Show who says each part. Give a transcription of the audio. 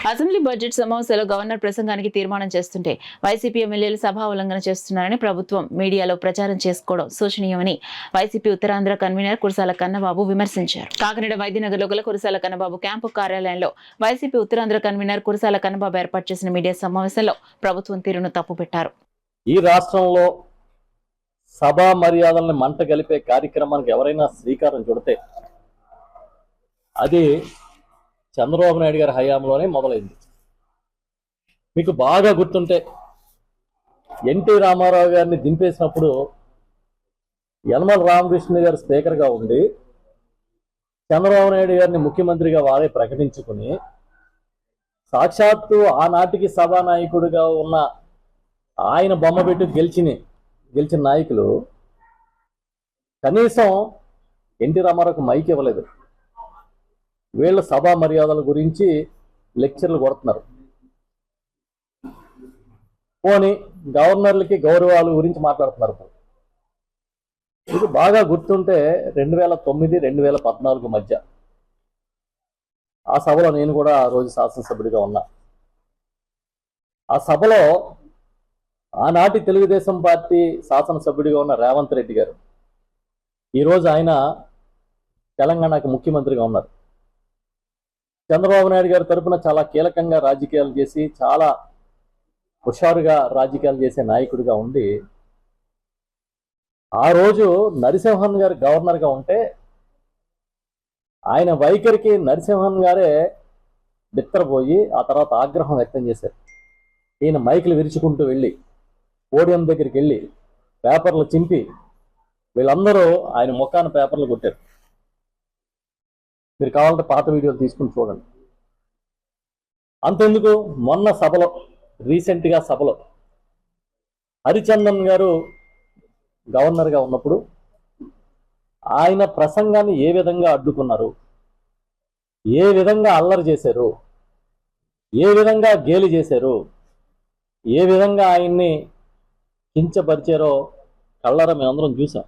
Speaker 1: Assembly budget సమావేశంలో governor ప్రసంగానికి తీర్మానం చేస్తుంటే వైసీపీ ఎమ్మెల్యేలు సభా ఉల్లంఘన చేస్తున్నారని ప్రభుత్వం మీడియాలో ప్రచారం చేసుకోవడం శోచనీయమని వైసీపీ ఉత్తరాంధ్ర కన్వీనర్ కురసాల కన్నబాబు విమర్శించారు. కాకినాడ వైద్యనగర్లో గల కురసాల కన్నబాబు క్యాంపు కార్యాలయంలో వైసీపీ ఉత్తరాంధ్ర కన్వీనర్ కురసాల కన్నబాబు ఏర్పాటు చేసిన మీడియా సమావేశంలో ప్రభుత్వం తీరును తప్పుపెట్టారు.
Speaker 2: ఈ రాష్ట్రంలో సభా మర్యాదల్ని మంట గలిపే కార్యక్రమానికి ఎవరైనా శ్రీకారం చుడితే అది చంద్రబాబు నాయుడు గారి హయాంలోనే మొదలైంది. మీకు బాగా గుర్తుంటే ఎన్టీ రామారావు గారిని దింపేసినప్పుడు యనమల రామకృష్ణ గారు స్పీకర్గా ఉండి చంద్రబాబు నాయుడు గారిని ముఖ్యమంత్రిగా వారే ప్రకటించుకుని సాక్షాత్తు ఆనాటికి సభానాయకుడిగా ఉన్న ఆయన బొమ్మ పెట్టి గెలిచిన నాయకులు కనీసం ఎన్టీ రామారావుకు మైక్ ఇవ్వలేదు. వీళ్ళ సభా మర్యాదల గురించి లెక్చర్లు కొడుతున్నారు. పోనీ గవర్నర్లకి గౌరవాల గురించి మాట్లాడుతున్నారు. ఇది బాగా గుర్తుంటే 2009-2014 మధ్య ఆ సభలో నేను కూడా ఆ రోజు శాసనసభ్యుడిగా ఉన్నా. ఆ సభలో ఆనాటి తెలుగుదేశం పార్టీ శాసనసభ్యుడిగా ఉన్న రేవంత్ రెడ్డి గారు, ఈరోజు ఆయన తెలంగాణకు ముఖ్యమంత్రిగా ఉన్నారు. చంద్రబాబు నాయుడు గారి తరఫున చాలా కీలకంగా రాజకీయాలు చేసి చాలా హుషారుగా రాజకీయాలు చేసే నాయకుడిగా ఉండి ఆ రోజు నరసింహన్ గారు గవర్నర్గా ఉంటే ఆయన వైఖరికి నరసింహన్ గారే బిత్తరపోయి ఆ తర్వాత ఆగ్రహం వ్యక్తం చేశారు. ఈయన మైకులు విరుచుకుంటూ వెళ్ళి పోడియం దగ్గరికి వెళ్ళి పేపర్లు చింపి వీళ్ళందరూ ఆయన ముఖాన పేపర్లు కొట్టారు. మీరు కావాలంటే పాత వీడియోలు తీసుకుని చూడండి. అంతెందుకు, మొన్న సభలో రీసెంట్గా సభలో హరిచందన్ గారు గవర్నర్గా ఉన్నప్పుడు ఆయన ప్రసంగాన్ని ఏ విధంగా అడ్డుకున్నారు, ఏ విధంగా అల్లరి చేశారు, ఏ విధంగా గేలి చేశారు, ఏ విధంగా ఆయన్ని కించపరిచారో కళ్ళారా మేమందరం చూసాం.